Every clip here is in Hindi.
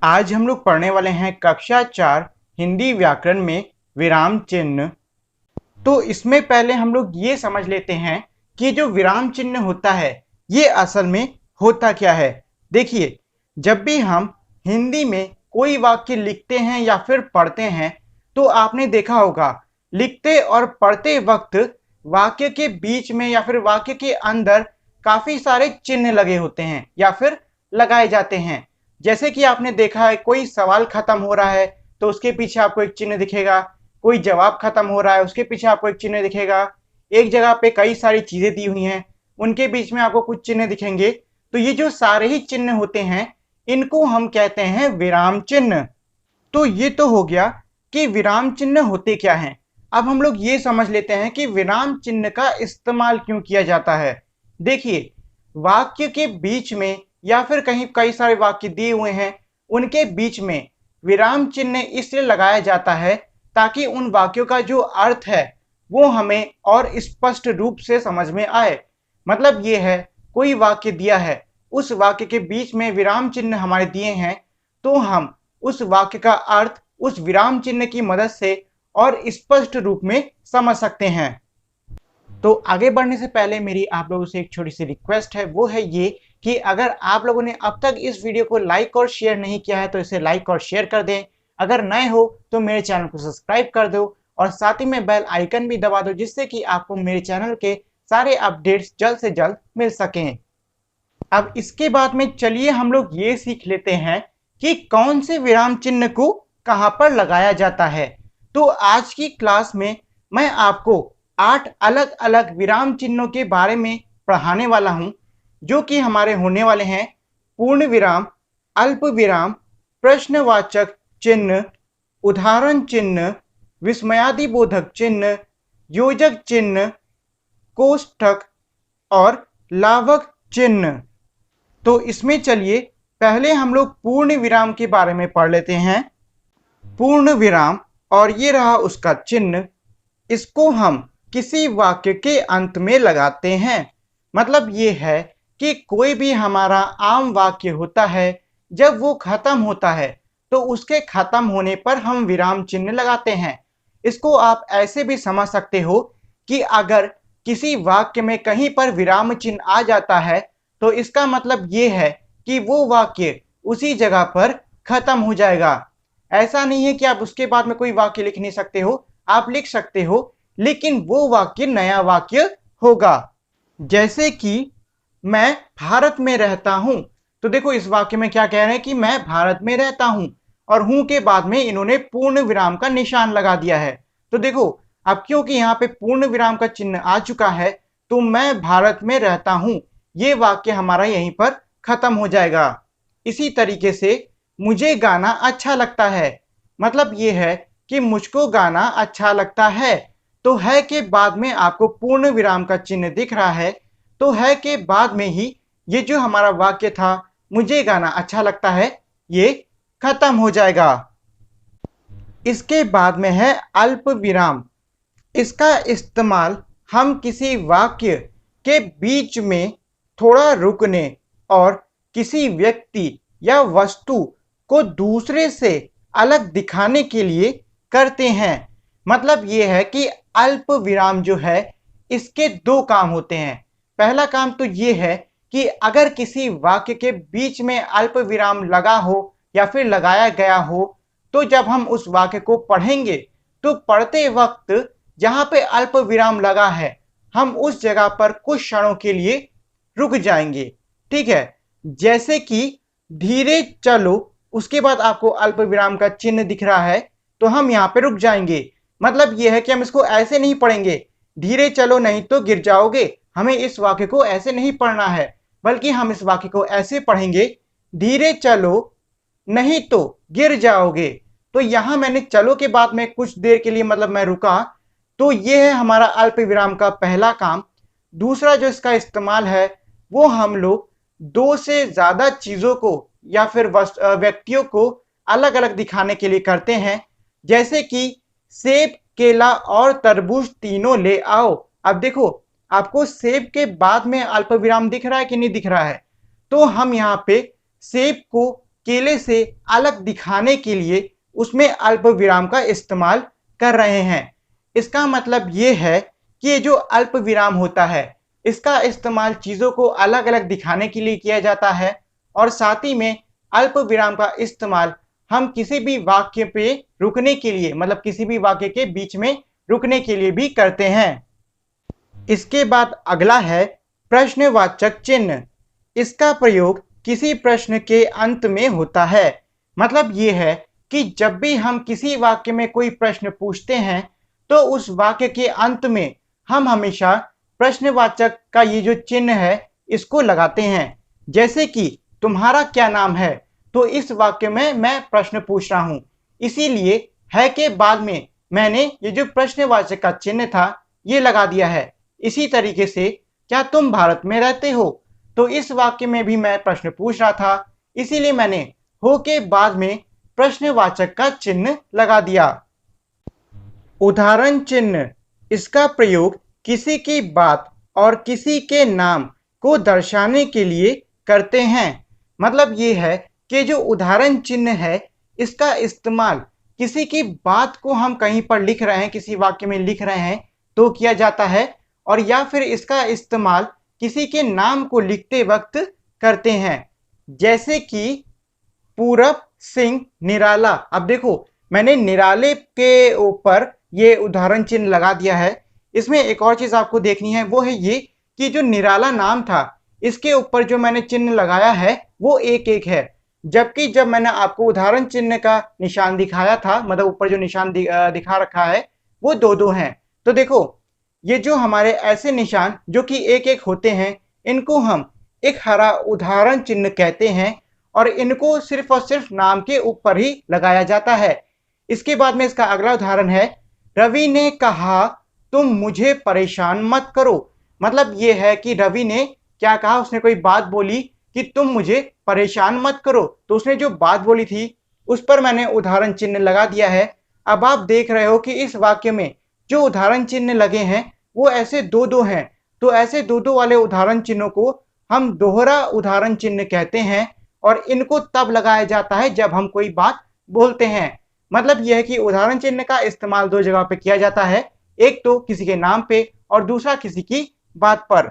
आज हम लोग पढ़ने वाले हैं कक्षा 4 हिंदी व्याकरण में विराम चिन्ह। तो इसमें पहले हम लोग ये समझ लेते हैं कि जो विराम चिन्ह होता है ये असल में होता क्या है। देखिए, जब भी हम हिंदी में कोई वाक्य लिखते हैं या फिर पढ़ते हैं तो आपने देखा होगा लिखते और पढ़ते वक्त वाक्य के बीच में या फिर वाक्य के अंदर काफी सारे चिन्ह लगे होते हैं या फिर लगाए जाते हैं। जैसे कि आपने देखा है कोई सवाल खत्म हो रहा है तो उसके पीछे आपको एक चिन्ह दिखेगा, कोई जवाब खत्म हो रहा है उसके पीछे आपको एक चिन्ह दिखेगा, एक जगह पे कई सारी चीजें दी हुई हैं उनके बीच में आपको कुछ चिन्ह दिखेंगे। तो ये जो सारे ही चिन्ह होते हैं इनको हम कहते हैं विराम चिन्ह। तो ये तो हो गया कि विराम चिन्ह होते क्या हैं। अब हम लोग ये समझ लेते हैं कि विराम चिन्ह का इस्तेमाल क्यों किया जाता है। देखिए, वाक्य के बीच में या फिर कहीं कई सारे वाक्य दिए हुए हैं उनके बीच में विराम चिन्ह इसलिए लगाया जाता है ताकि उन वाक्यों का जो अर्थ है वो हमें और स्पष्ट रूप से समझ में आए। मतलब ये है, कोई वाक्य दिया है, उस वाक्य के बीच में विराम चिन्ह हमारे दिए हैं तो हम उस वाक्य का अर्थ उस विराम चिन्ह की मदद से और स्पष्ट रूप में समझ सकते हैं। तो आगे बढ़ने से पहले मेरी आप लोगों से एक छोटी सी रिक्वेस्ट है, वो है ये कि अगर आप लोगों ने अब तक इस वीडियो को लाइक और शेयर नहीं किया है तो इसे लाइक और शेयर कर दें। अगर नए हो तो मेरे चैनल को सब्सक्राइब कर दो और साथ ही में बेल आइकन भी दबा दो जिससे कि आपको मेरे चैनल के सारे अपडेट्स जल्द से जल्द मिल सकें। अब इसके बाद में चलिए हम लोग ये सीख लेते हैं कि कौन से विराम चिन्ह को कहां पर लगाया जाता है। तो आज की क्लास में मैं आपको 8 अलग अलग विराम चिन्हों के बारे में पढ़ाने वाला हूं जो कि हमारे होने वाले हैं पूर्ण विराम, अल्प विराम, प्रश्नवाचक चिन्ह, उदाहरण चिन्ह, विस्मयादिबोधक चिन्ह, योजक चिन्ह, कोष्ठक और लाभक चिन्ह। तो इसमें चलिए पहले हम लोग पूर्ण विराम के बारे में पढ़ लेते हैं। पूर्ण विराम और ये रहा उसका चिन्ह, इसको हम किसी वाक्य के अंत में लगाते हैं। मतलब ये है कि कोई भी हमारा आम वाक्य होता है जब वो खत्म होता है तो उसके खत्म होने पर हम विराम चिन्ह लगाते हैं। इसको आप ऐसे भी समझ सकते हो कि अगर किसी वाक्य में कहीं पर विराम चिन्ह आ जाता है तो इसका मतलब ये है कि वो वाक्य उसी जगह पर खत्म हो जाएगा। ऐसा नहीं है कि आप उसके बाद में कोई वाक्य लिख नहीं सकते हो, आप लिख सकते हो लेकिन वो वाक्य नया वाक्य होगा। जैसे कि मैं भारत में रहता हूं, तो देखो इस वाक्य में क्या कह रहे हैं कि मैं भारत में रहता हूं और हूं के बाद में इन्होंने पूर्ण विराम का निशान लगा दिया है। तो देखो अब क्योंकि यहाँ पे पूर्ण विराम का चिन्ह आ चुका है तो मैं भारत में रहता हूं, ये वाक्य हमारा यहीं पर खत्म हो जाएगा। इसी तरीके से मुझे गाना अच्छा लगता है, मतलब ये है कि मुझको गाना अच्छा लगता है। तो है के बाद में आपको पूर्ण विराम का चिन्ह दिख रहा है तो है के बाद में ही ये जो हमारा वाक्य था मुझे गाना अच्छा लगता है ये खत्म हो जाएगा। इसके बाद में है अल्प विराम। इसका इस्तेमाल हम किसी वाक्य के बीच में थोड़ा रुकने और किसी व्यक्ति या वस्तु को दूसरे से अलग दिखाने के लिए करते हैं। मतलब ये है कि अल्प विराम जो है इसके दो काम होते हैं। पहला काम तो ये है कि अगर किसी वाक्य के बीच में अल्प विराम लगा हो या फिर लगाया गया हो तो जब हम उस वाक्य को पढ़ेंगे तो पढ़ते वक्त जहां पे अल्प विराम लगा है हम उस जगह पर कुछ क्षणों के लिए रुक जाएंगे। ठीक है, जैसे कि धीरे चलो, उसके बाद आपको अल्प विराम का चिन्ह दिख रहा है तो हम यहाँ पे रुक जाएंगे। मतलब यह है कि हम इसको ऐसे नहीं पढ़ेंगे धीरे चलो नहीं तो गिर जाओगे, हमें इस वाक्य को ऐसे नहीं पढ़ना है बल्कि हम इस वाक्य को ऐसे पढ़ेंगे धीरे चलो नहीं तो गिर जाओगे। तो यहां मैंने चलो के बाद में कुछ देर के लिए मतलब मैं रुका, तो यह है हमारा अल्प विराम का पहला काम। दूसरा जो इसका इस्तेमाल है वो हम लोग दो से ज्यादा चीजों को या फिर व्यक्तियों को अलग अलग दिखाने के लिए करते हैं। जैसे कि सेब, केला और तरबूज तीनों ले आओ। अब देखो आपको सेब के बाद में अल्प विराम दिख रहा है कि नहीं दिख रहा है, तो हम यहाँ पे सेब को केले से अलग दिखाने के लिए उसमें अल्प विराम का इस्तेमाल कर रहे हैं। इसका मतलब ये है कि ये जो अल्प विराम होता है इसका इस्तेमाल चीज़ों को अलग अलग दिखाने के लिए किया जाता है और साथ ही में अल्प विराम का इस्तेमाल हम किसी भी वाक्य पे रुकने के लिए मतलब किसी भी वाक्य के बीच में रुकने के लिए भी करते हैं। इसके बाद अगला है प्रश्नवाचक चिन्ह। इसका प्रयोग किसी प्रश्न के अंत में होता है। मतलब ये है कि जब भी हम किसी वाक्य में कोई प्रश्न पूछते हैं तो उस वाक्य के अंत में हम हमेशा प्रश्नवाचक का ये जो चिन्ह है इसको लगाते हैं। जैसे कि तुम्हारा क्या नाम है, तो इस वाक्य में मैं प्रश्न पूछ रहा हूं, इसीलिए है के बाद में मैंने ये जो प्रश्नवाचक का चिन्ह था ये लगा दिया है। इसी तरीके से क्या तुम भारत में रहते हो, तो इस वाक्य में भी मैं प्रश्न पूछ रहा था, इसीलिए मैंने हो के बाद में प्रश्नवाचक का चिन्ह लगा दिया। उदाहरण चिन्ह। इसका प्रयोग किसी की बात और किसी के नाम को दर्शाने के लिए करते हैं। मतलब ये है कि जो उदाहरण चिन्ह है इसका इस्तेमाल किसी की बात को हम कहीं पर लिख रहे हैं, किसी वाक्य में लिख रहे हैं तो किया जाता है, और या फिर इसका इस्तेमाल किसी के नाम को लिखते वक्त करते हैं। जैसे कि पूरब सिंह निराला। अब देखो मैंने निराले के ऊपर ये उदाहरण चिन्ह लगा दिया है। इसमें एक और चीज आपको देखनी है, वो है ये कि जो निराला नाम था इसके ऊपर जो मैंने चिन्ह लगाया है वो एक एक है, जबकि जब मैंने आपको उदाहरण चिन्ह का निशान दिखाया था, मतलब ऊपर जो निशान दिखा रखा है वो दो दो हैं। तो देखो ये जो हमारे ऐसे निशान जो कि एक एक होते हैं इनको हम एक हरा उदाहरण चिन्ह कहते हैं और इनको सिर्फ और सिर्फ नाम के ऊपर ही लगाया जाता है। इसके बाद में इसका अगला उदाहरण है, रवि ने कहा तुम मुझे परेशान मत करो। मतलब ये है कि रवि ने क्या कहा, उसने कोई बात बोली कि तुम मुझे परेशान मत करो, तो उसने जो बात बोली थी उस पर मैंने उदाहरण चिन्ह लगा दिया है। अब आप देख रहे हो कि इस वाक्य में जो उदाहरण चिन्ह लगे हैं वो ऐसे दो दो हैं, तो ऐसे दो दो वाले उदाहरण चिन्हों को हम दोहरा उदाहरण चिन्ह कहते हैं और इनको तब लगाया जाता है जब हम कोई बात बोलते हैं। मतलब यह है कि उदाहरण चिन्ह का इस्तेमाल दो जगह पे किया जाता है, एक तो किसी के नाम पे और दूसरा किसी की बात पर।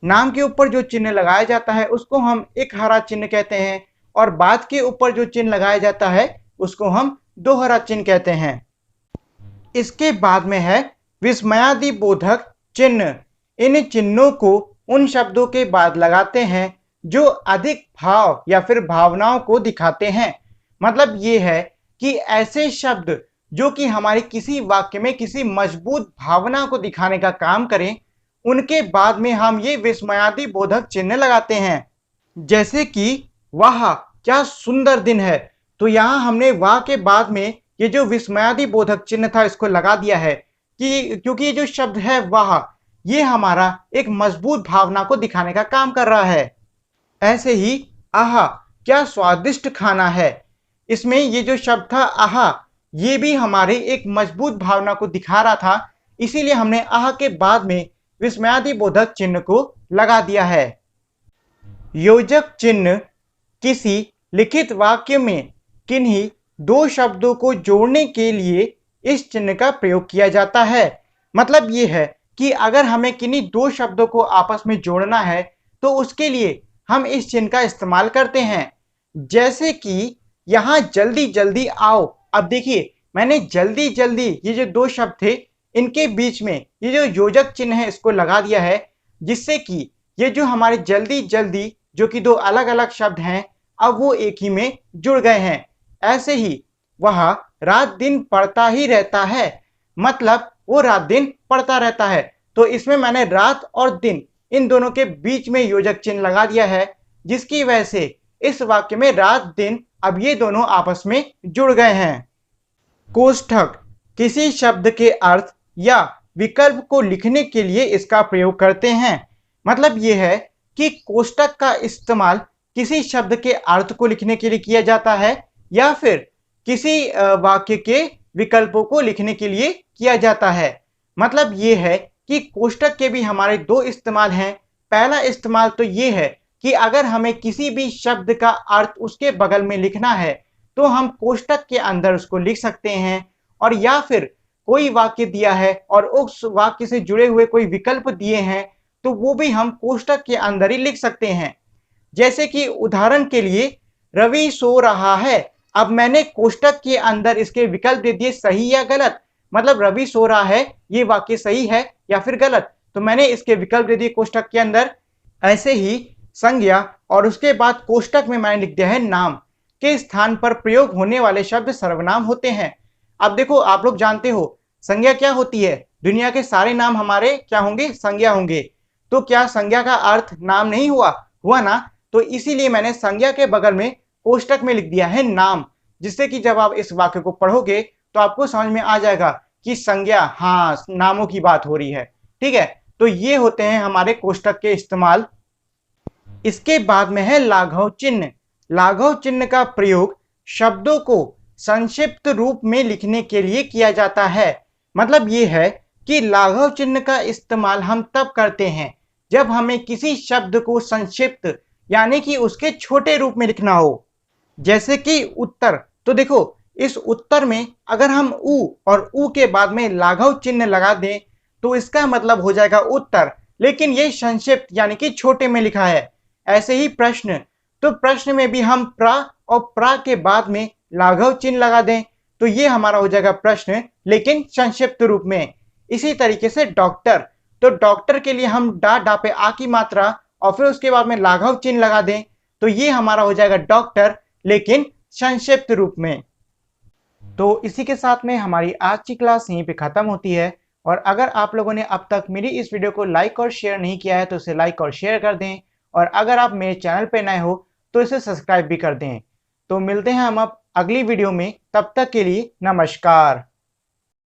नाम के ऊपर जो चिन्ह लगाया जाता है उसको हम एक हरा चिन्ह कहते हैं और बात के ऊपर जो चिन्ह लगाया जाता है उसको हम दोहरा चिन्ह कहते हैं। इसके बाद में है विस्मयादि बोधक चिन्ह। इन चिन्हों को उन शब्दों के बाद लगाते हैं जो अधिक भाव या फिर भावनाओं को दिखाते हैं। मतलब ये है कि ऐसे शब्द जो कि हमारे किसी वाक्य में किसी मजबूत भावना को दिखाने का काम करें उनके बाद में हम ये विस्मयादि बोधक चिन्ह लगाते हैं। जैसे कि वाह क्या सुंदर दिन है, तो यहाँ हमने वाह के बाद में ये जो विस्मयादि बोधक चिन्ह था इसको लगा दिया है कि क्योंकि ये जो शब्द है वाह ये हमारा एक मजबूत भावना को दिखाने का काम कर रहा है। ऐसे ही आहा क्या स्वादिष्ट खाना है, इसमें ये जो शब्द था आहा ये भी हमारे एक मजबूत भावना को दिखा रहा था, इसीलिए हमने आहा के बाद में विस्मयादि बोधक चिन्ह को लगा दिया है। योजक चिन्ह किसी लिखित वाक्य में किन्हीं दो शब्दों को जोड़ने के लिए इस चिन्ह का प्रयोग किया जाता है। मतलब ये है कि अगर हमें किन्हीं दो शब्दों को आपस में जोड़ना है तो उसके लिए हम इस चिन्ह का इस्तेमाल करते हैं। जैसे कि यहाँ जल्दी जल्दी आओ। अब देखिए मैंने जल्दी जल्दी ये जो दो शब्द थे इनके बीच में ये जो योजक चिन्ह है इसको लगा दिया है, जिससे कि ये जो हमारे जल्दी जल्दी जो कि दो अलग अलग शब्द हैं अब वो एक ही में जुड़ गए हैं। ऐसे ही वह रात दिन पढ़ता ही रहता है, मतलब वो रात दिन पढ़ता रहता है, तो इसमें मैंने रात और दिन इन दोनों के बीच में योजक चिन्ह लगा दिया है, जिसकी वजह से इस वाक्य में रात दिन अब ये दोनों आपस में जुड़ गए हैं। कोष्ठक किसी शब्द के अर्थ या विकल्प को लिखने के लिए इसका प्रयोग करते हैं। मतलब ये है कि कोष्ठक का इस्तेमाल किसी शब्द के अर्थ को लिखने के लिए किया जाता है या फिर किसी वाक्य के विकल्पों को लिखने के लिए किया जाता है। मतलब ये है कि कोष्ठक के भी हमारे दो इस्तेमाल हैं। पहला इस्तेमाल तो ये है कि अगर हमें किसी भी शब्द का अर्थ उसके बगल में लिखना है तो हम कोष्टक के अंदर उसको लिख सकते हैं, और या फिर कोई वाक्य दिया है और उस वाक्य से जुड़े हुए कोई विकल्प दिए हैं तो वो भी हम कोष्टक के अंदर ही लिख सकते हैं। जैसे कि उदाहरण के लिए रवि सो रहा है, अब मैंने कोष्टक के अंदर इसके विकल्प दे दिए सही या गलत, मतलब रवि सो रहा है ये वाक्य सही है या फिर गलत, तो मैंने इसके विकल्प दे दिए कोष्टक के अंदर। ऐसे ही संज्ञा और उसके बाद कोष्टक में मैंने लिख दिया है नाम के स्थान पर प्रयोग होने वाले शब्द सर्वनाम होते हैं। अब देखो आप लोग जानते हो संज्ञा क्या होती है, दुनिया के सारे नाम हमारे क्या होंगे, संज्ञा होंगे। तो क्या संज्ञा का अर्थ नाम नहीं हुआ ना, तो इसीलिए मैंने संज्ञा के बगल में कोष्टक में लिख दिया है नाम, जिससे कि जब आप इस वाक्य को पढ़ोगे तो आपको समझ में आ जाएगा कि संज्ञा, हाँ नामों की बात हो रही है। ठीक है, तो ये होते हैं हमारे कोष्टक के इस्तेमाल। इसके बाद में है लाघव चिन्ह। लाघव चिन्ह का प्रयोग शब्दों को संक्षिप्त रूप में लिखने के लिए किया जाता है। मतलब ये है कि लाघव चिन्ह का इस्तेमाल हम तब करते हैं जब हमें किसी शब्द को संक्षिप्त यानी कि उसके छोटे रूप में लिखना हो। जैसे कि उत्तर, तो देखो इस उत्तर में अगर हम उ और उ के बाद में लाघव चिन्ह लगा दें तो इसका मतलब हो जाएगा उत्तर, लेकिन ये संक्षिप्त यानी कि छोटे में लिखा है। ऐसे ही प्रश्न, तो प्रश्न में भी हम प्रा और प्रा के बाद में लाघव चिन्ह लगा दें तो ये हमारा हो जाएगा प्रश्न लेकिन संक्षिप्त रूप में। इसी तरीके से डॉक्टर, तो डॉक्टर के लिए हम डा डा पे आ की मात्रा और फिर उसके बाद में लाघव चिन्ह लगा दें तो ये हमारा हो जाएगा डॉक्टर लेकिन संक्षिप्त रूप में। तो इसी के साथ में हमारी आज की क्लास यहीं पे खत्म होती है, और अगर आप लोगों ने अब तक मेरी इस वीडियो को लाइक और शेयर नहीं किया है तो इसे लाइक और शेयर कर दें, और अगर आप मेरे चैनल पे नए हो तो इसे सब्सक्राइब भी कर दें। तो मिलते हैं हम अब अगली वीडियो में, तब तक के लिए नमस्कार।